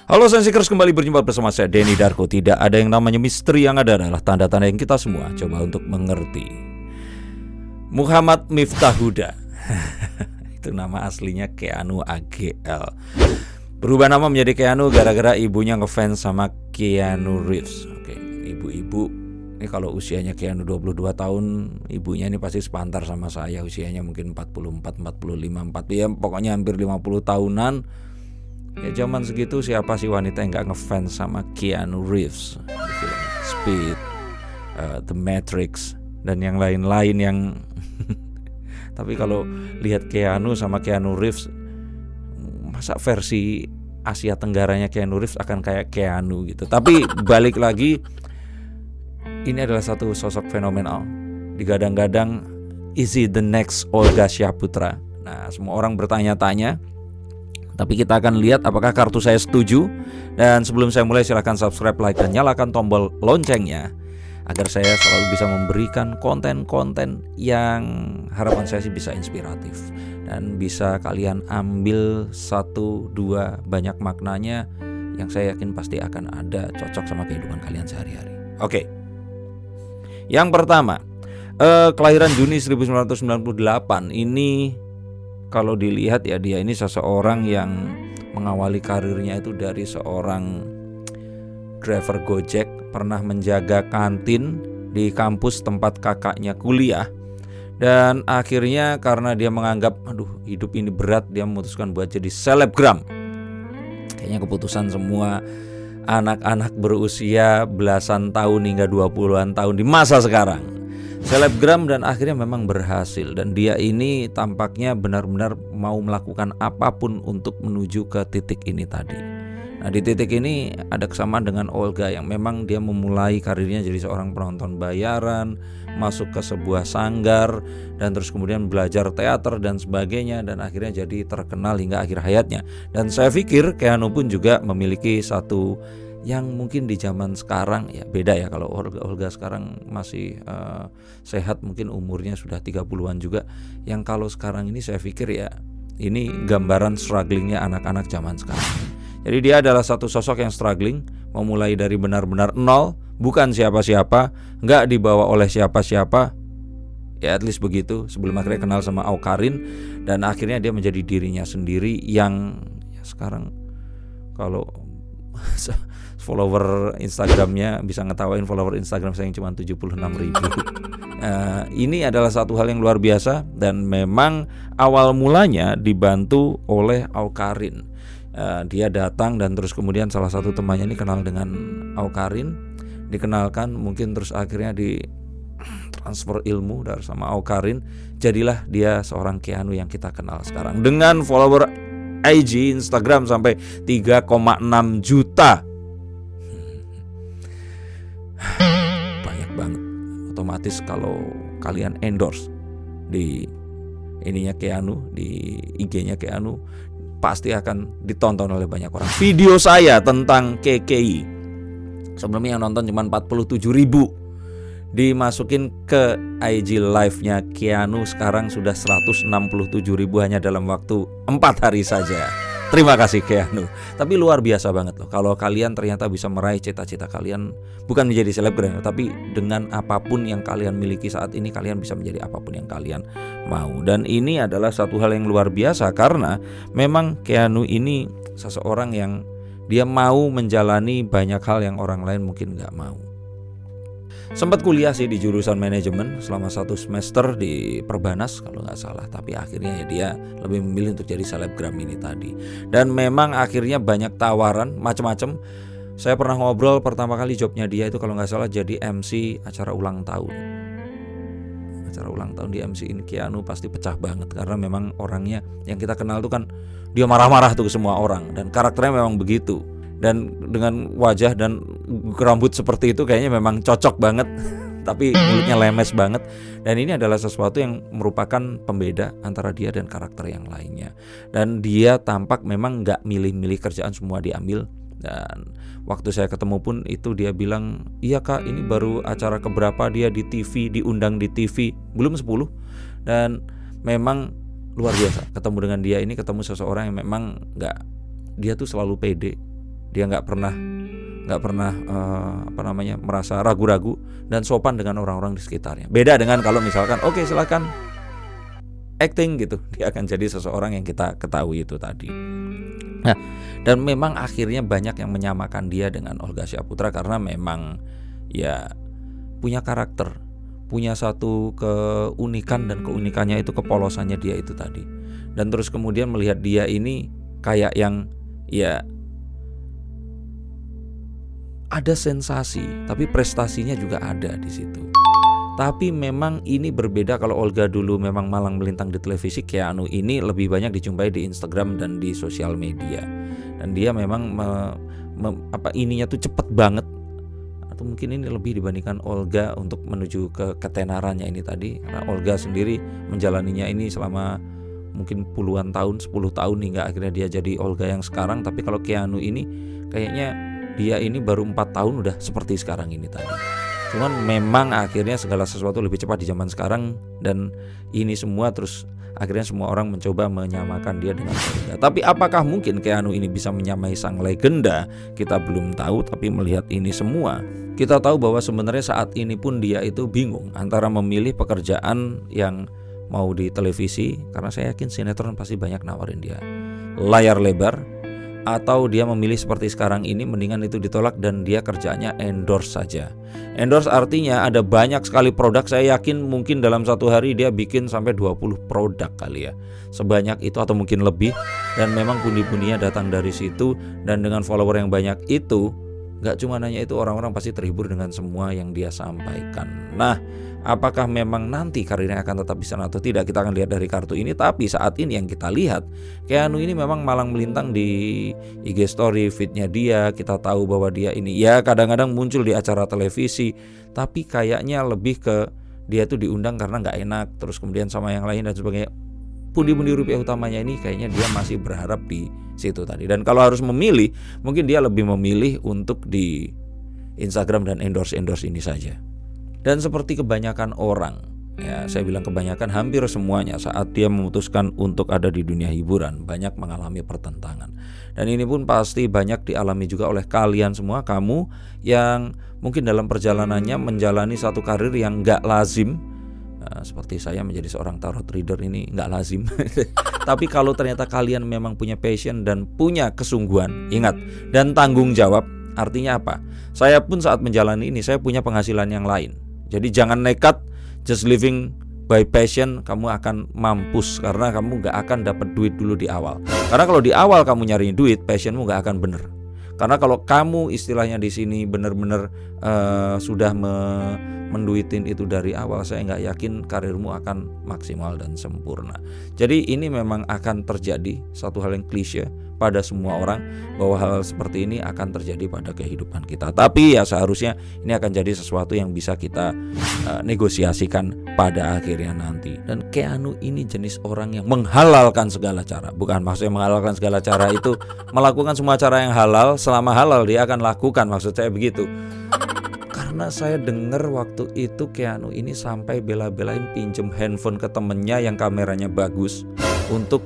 Halo Sensikers, kembali berjumpa bersama saya Denny Darko. Tidak ada yang namanya misteri, yang ada adalah tanda-tanda yang kita semua coba untuk mengerti. Muhammad Miftah Huda itu nama aslinya Keanu AGL. Berubah nama menjadi Keanu gara-gara ibunya ngefans sama Keanu Reeves. Oke, ibu-ibu ini kalau usianya Keanu 22 tahun, ibunya ini pasti sepantar sama saya. Usianya mungkin 44, 45, 40, ya pokoknya hampir 50 tahunan. Ya zaman segitu siapa sih wanita yang gak ngefans sama Keanu Reeves di film Speed, The Matrix, dan yang lain-lain yang tapi kalau lihat Keanu sama Keanu Reeves, masa versi Asia Tenggaranya Keanu Reeves akan kayak Keanu gitu. Tapi balik lagi, ini adalah satu sosok fenomenal. Digadang-gadang, is he the next Olga Syahputra? Nah, semua orang bertanya-tanya. Tapi kita akan lihat apakah kartu saya setuju. Dan sebelum saya mulai, silahkan subscribe, like, dan nyalakan tombol loncengnya agar saya selalu bisa memberikan konten-konten yang harapan saya sih bisa inspiratif dan bisa kalian ambil 1, 2 banyak maknanya yang saya yakin pasti akan ada cocok sama kehidupan kalian sehari-hari. Oke. Yang pertama, kelahiran Juni 1998 ini, kalau dilihat ya, dia ini seseorang yang mengawali karirnya itu dari seorang driver Gojek, pernah menjaga kantin di kampus tempat kakaknya kuliah. Dan akhirnya karena dia menganggap hidup ini berat, dia memutuskan buat jadi selebgram. Kayaknya keputusan semua anak-anak berusia belasan tahun hingga 20-an tahun di masa sekarang. Selebgram, dan akhirnya memang berhasil. Dan dia ini tampaknya benar-benar mau melakukan apapun untuk menuju ke titik ini tadi. Nah, di titik ini ada kesamaan dengan Olga yang memang dia memulai karirnya jadi seorang penonton bayaran, masuk ke sebuah sanggar, dan terus kemudian belajar teater dan sebagainya, dan akhirnya jadi terkenal hingga akhir hayatnya. Dan saya pikir Keanu pun juga memiliki satu yang mungkin di zaman sekarang ya beda ya. Kalau Olga sekarang masih sehat, mungkin umurnya sudah 30-an juga. Yang kalau sekarang ini saya pikir ya ini gambaran strugglingnya anak-anak zaman sekarang. Jadi dia adalah satu sosok yang struggling, memulai dari benar-benar nol, bukan siapa-siapa, gak dibawa oleh siapa-siapa. Ya at least begitu, sebelum akhirnya kenal sama Awkarin. Dan akhirnya dia menjadi dirinya sendiri yang ya sekarang kalau follower Instagramnya bisa ngetawain follower Instagram saya yang cuma 76.000. Ini adalah satu hal yang luar biasa, dan memang awal mulanya dibantu oleh Awkarin. Dia datang dan terus kemudian salah satu temannya ini kenal dengan Awkarin, dikenalkan, mungkin terus akhirnya di transfer ilmu dari sama Awkarin, jadilah dia seorang Keanu yang kita kenal sekarang dengan follower IG Instagram sampai 3,6 juta. Banyak banget. Otomatis kalau kalian endorse di ininya Keanu, di IG-nya Keanu, pasti akan ditonton oleh banyak orang. Video saya tentang KKI sebelumnya yang nonton cuma 47.000, dimasukin ke IG live-nya Keanu sekarang sudah 167.000 hanya dalam waktu 4 hari saja. Terima kasih Keanu. Tapi luar biasa banget loh kalau kalian ternyata bisa meraih cita-cita kalian, bukan menjadi selebgram, tapi dengan apapun yang kalian miliki saat ini, kalian bisa menjadi apapun yang kalian mau. Dan ini adalah satu hal yang luar biasa karena memang Keanu ini seseorang yang dia mau menjalani banyak hal yang orang lain mungkin gak mau. Sempat kuliah sih di jurusan manajemen selama 1 semester di Perbanas kalau nggak salah, tapi akhirnya ya dia lebih memilih untuk jadi selebgram ini tadi. Dan memang akhirnya banyak tawaran macam-macam. Saya pernah ngobrol, pertama kali jobnya dia itu kalau nggak salah jadi MC acara ulang tahun. Acara ulang tahun di MC ini Keanu pasti pecah banget karena memang orangnya yang kita kenal tuh kan dia marah-marah tuh ke semua orang, dan karakternya memang begitu. Dan dengan wajah dan rambut seperti itu kayaknya memang cocok banget. Tapi mulutnya lemes banget. Dan ini adalah sesuatu yang merupakan pembeda antara dia dan karakter yang lainnya. Dan dia tampak memang gak milih-milih kerjaan, semua diambil. Dan waktu saya ketemu pun itu dia bilang, iya kak ini baru acara keberapa dia di TV, diundang di TV, belum 10. Dan memang luar biasa ketemu dengan dia ini, ketemu seseorang yang memang dia tuh selalu pede. Dia nggak pernah merasa ragu-ragu dan sopan dengan orang-orang di sekitarnya. Beda dengan kalau misalkan oke, silakan acting gitu, dia akan jadi seseorang yang kita ketahui itu tadi. Nah, dan memang akhirnya banyak yang menyamakan dia dengan Olga Syahputra karena memang ya punya karakter, punya satu keunikan, dan keunikannya itu kepolosannya dia itu tadi. Dan terus kemudian melihat dia ini kayak yang ya ada sensasi, tapi prestasinya juga ada di situ. Tapi memang ini berbeda. Kalau Olga dulu memang malang melintang di televisi, Keanu ini lebih banyak dijumpai di Instagram dan di sosial media. Dan dia memang ininya tuh cepet banget. Atau mungkin ini lebih dibandingkan Olga untuk menuju ke ketenarannya ini tadi. Karena Olga sendiri menjalaninya ini selama mungkin puluhan tahun, 10 tahun hingga akhirnya dia jadi Olga yang sekarang. Tapi kalau Keanu ini kayaknya dia ini baru 4 tahun udah seperti sekarang ini tadi. Cuman memang akhirnya segala sesuatu lebih cepat di zaman sekarang, dan ini semua terus akhirnya semua orang mencoba menyamakan dia dengan legenda. Tapi apakah mungkin Keanu ini bisa menyamai sang legenda? Kita belum tahu, tapi melihat ini semua kita tahu bahwa sebenarnya saat ini pun dia itu bingung antara memilih pekerjaan yang mau di televisi, karena saya yakin sinetron pasti banyak nawarin dia, layar lebar, atau dia memilih seperti sekarang ini mendingan itu ditolak dan dia kerjanya endorse saja. Endorse artinya ada banyak sekali produk. Saya yakin mungkin dalam satu hari dia bikin sampai 20 produk kali ya, sebanyak itu atau mungkin lebih. Dan memang pundi-pundinya datang dari situ. Dan dengan follower yang banyak itu, gak cuma nanya itu, orang-orang pasti terhibur dengan semua yang dia sampaikan. Nah, apakah memang nanti karirnya akan tetap di sana atau tidak, kita akan lihat dari kartu ini. Tapi saat ini yang kita lihat, Keanu ini memang malang melintang di IG story feednya dia. Kita tahu bahwa dia ini ya kadang-kadang muncul di acara televisi, tapi kayaknya lebih ke dia tuh diundang karena gak enak, terus kemudian sama yang lain dan sebagainya. Pundi-pundi rupiah utamanya ini kayaknya dia masih berharap di situ tadi. Dan kalau harus memilih, mungkin dia lebih memilih untuk di Instagram dan endorse ini saja. Dan seperti kebanyakan orang, ya saya bilang kebanyakan, hampir semuanya saat dia memutuskan untuk ada di dunia hiburan, banyak mengalami pertentangan. Dan ini pun pasti banyak dialami juga oleh kalian semua, kamu yang mungkin dalam perjalanannya menjalani satu karir yang gak lazim. Seperti saya menjadi seorang tarot reader ini gak lazim. Tapi kalau ternyata kalian memang punya passion dan punya kesungguhan, ingat, dan tanggung jawab. Artinya apa? Saya pun saat menjalani ini, saya punya penghasilan yang lain. Jadi jangan nekat just living by passion, kamu akan mampus karena kamu gak akan dapat duit dulu di awal. Karena kalau di awal kamu nyari duit, passionmu gak akan bener. Karena kalau kamu istilahnya di sini benar-benar sudah menduitin itu dari awal, saya nggak yakin karirmu akan maksimal dan sempurna. Jadi ini memang akan terjadi satu hal yang klise pada semua orang, bahwa hal seperti ini akan terjadi pada kehidupan kita. Tapi ya seharusnya ini akan jadi sesuatu yang bisa kita negosiasikan pada akhirnya nanti. Dan Keanu ini jenis orang yang menghalalkan segala cara. Bukan maksudnya menghalalkan segala cara itu melakukan semua cara yang halal, selama halal dia akan lakukan, maksud saya begitu. Karena saya dengar waktu itu Keanu ini sampai bela-belain pinjem handphone ke temennya yang kameranya bagus untuk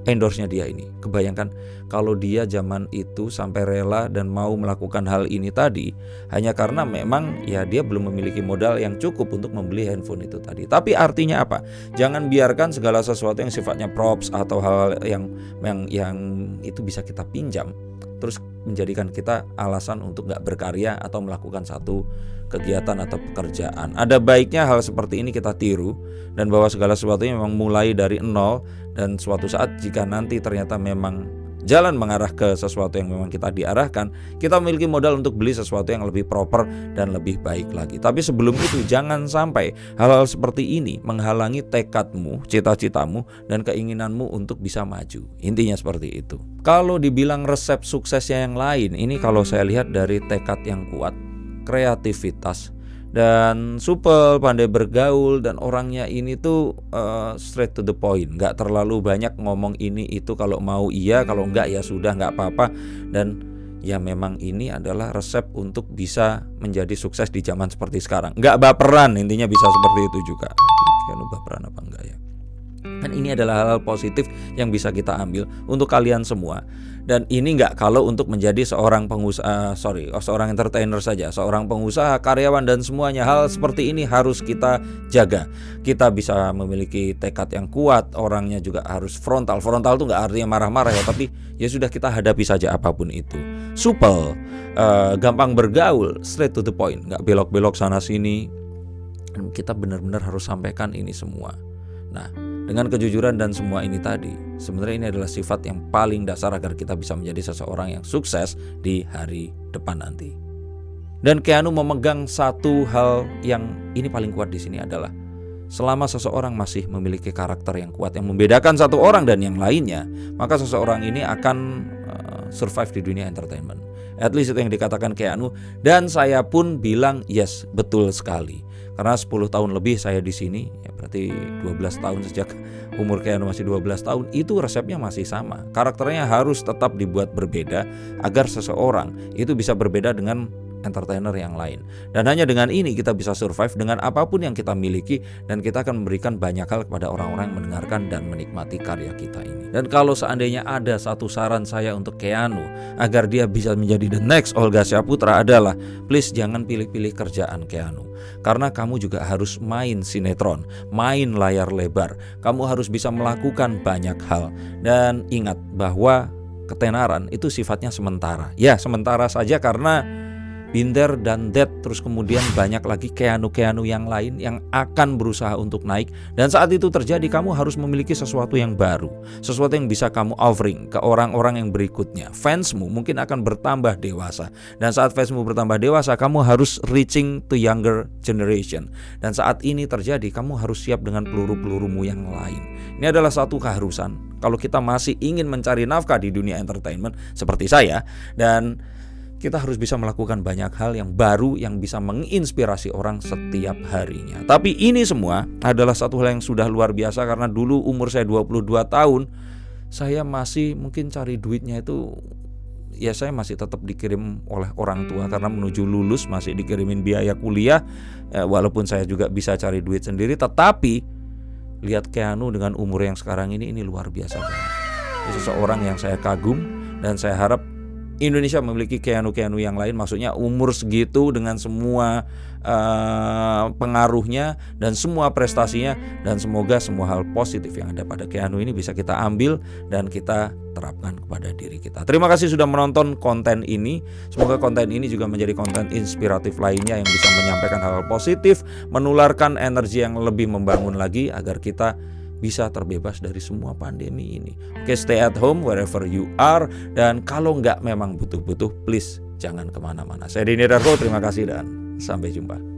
endorse-nya dia ini. Kebayangkan kalau dia zaman itu sampai rela dan mau melakukan hal ini tadi hanya karena memang ya dia belum memiliki modal yang cukup untuk membeli handphone itu tadi. Tapi artinya apa? Jangan biarkan segala sesuatu yang sifatnya props atau hal yang itu bisa kita pinjam terus menjadikan kita alasan untuk gak berkarya atau melakukan satu kegiatan atau pekerjaan. Ada baiknya hal seperti ini kita tiru, dan bahwa segala sesuatunya memang mulai dari nol. Dan suatu saat jika nanti ternyata memang jalan mengarah ke sesuatu yang memang kita diarahkan, kita memiliki modal untuk beli sesuatu yang lebih proper dan lebih baik lagi. Tapi sebelum itu jangan sampai hal-hal seperti ini menghalangi tekadmu, cita-citamu, dan keinginanmu untuk bisa maju. Intinya seperti itu. Kalau dibilang resep suksesnya yang lain, ini kalau saya lihat dari tekad yang kuat, kreativitas, dan supel, pandai bergaul, dan orangnya ini tuh straight to the point, nggak terlalu banyak ngomong ini itu, kalau mau iya, kalau enggak ya sudah nggak apa-apa. Dan ya memang ini adalah resep untuk bisa menjadi sukses di zaman seperti sekarang. Nggak baperan, intinya bisa seperti itu juga. Kan baperan apa enggak ya? Dan Ini adalah hal-hal positif yang bisa kita ambil untuk kalian semua. Dan ini nggak kalau untuk menjadi seorang pengusaha, seorang entertainer saja, seorang pengusaha, karyawan dan semuanya. Hal seperti ini harus kita jaga. Kita bisa memiliki tekad yang kuat, orangnya juga harus frontal. Frontal itu nggak artinya marah-marah ya, tapi ya sudah kita hadapi saja apapun itu. Supel, gampang bergaul, straight to the point, nggak belok-belok sana sini. Kita benar-benar harus sampaikan ini semua. Nah, dengan kejujuran dan semua ini tadi, sebenarnya ini adalah sifat yang paling dasar agar kita bisa menjadi seseorang yang sukses di hari depan nanti. Dan Keanu memegang satu hal yang ini paling kuat di sini adalah selama seseorang masih memiliki karakter yang kuat yang membedakan satu orang dan yang lainnya, maka seseorang ini akan survive di dunia entertainment. At least itu yang dikatakan Keanu, dan saya pun bilang yes, betul sekali. Karena 10 tahun lebih saya di sini, ya berarti 12 tahun sejak umur Keanu masih 12 tahun, itu resepnya masih sama. Karakternya harus tetap dibuat berbeda agar seseorang itu bisa berbeda dengan entertainer yang lain. Dan hanya dengan ini kita bisa survive dengan apapun yang kita miliki, dan kita akan memberikan banyak hal kepada orang-orang yang mendengarkan dan menikmati karya kita ini. Dan kalau seandainya ada satu saran saya untuk Keanu agar dia bisa menjadi the next Olga Syahputra adalah, please jangan pilih-pilih kerjaan Keanu. Karena kamu juga harus main sinetron, main layar lebar. Kamu harus bisa melakukan banyak hal. Dan ingat bahwa ketenaran itu sifatnya sementara. Ya, sementara saja karena Binder dan Dead, terus kemudian banyak lagi Keanu yang lain yang akan berusaha untuk naik. Dan saat itu terjadi, kamu harus memiliki sesuatu yang baru, sesuatu yang bisa kamu offering ke orang-orang yang berikutnya. Fansmu mungkin akan bertambah dewasa, dan saat fansmu bertambah dewasa, kamu harus reaching to younger generation. Dan saat ini terjadi, kamu harus siap dengan peluru-pelurumu yang lain. Ini adalah satu keharusan kalau kita masih ingin mencari nafkah di dunia entertainment seperti saya, dan kita harus bisa melakukan banyak hal yang baru yang bisa menginspirasi orang setiap harinya. Tapi ini semua adalah satu hal yang sudah luar biasa, karena dulu umur saya 22 tahun, saya masih mungkin cari duitnya itu, ya saya masih tetap dikirim oleh orang tua karena menuju lulus masih dikirimin biaya kuliah. Walaupun saya juga bisa cari duit sendiri, tetapi lihat Keanu dengan umur yang sekarang ini luar biasa banget. Ini seseorang yang saya kagum, dan saya harap Indonesia memiliki Keanu yang lain, maksudnya umur segitu dengan semua pengaruhnya dan semua prestasinya, dan semoga semua hal positif yang ada pada Keanu ini bisa kita ambil dan kita terapkan kepada diri kita. Terima kasih sudah menonton konten ini. Semoga konten ini juga menjadi konten inspiratif lainnya yang bisa menyampaikan hal-hal positif, menularkan energi yang lebih membangun lagi agar kita bisa terbebas dari semua pandemi ini. Oke, stay at home wherever you are. Dan kalau nggak memang butuh-butuh, please jangan kemana-mana. Saya Denny Darko, terima kasih dan sampai jumpa.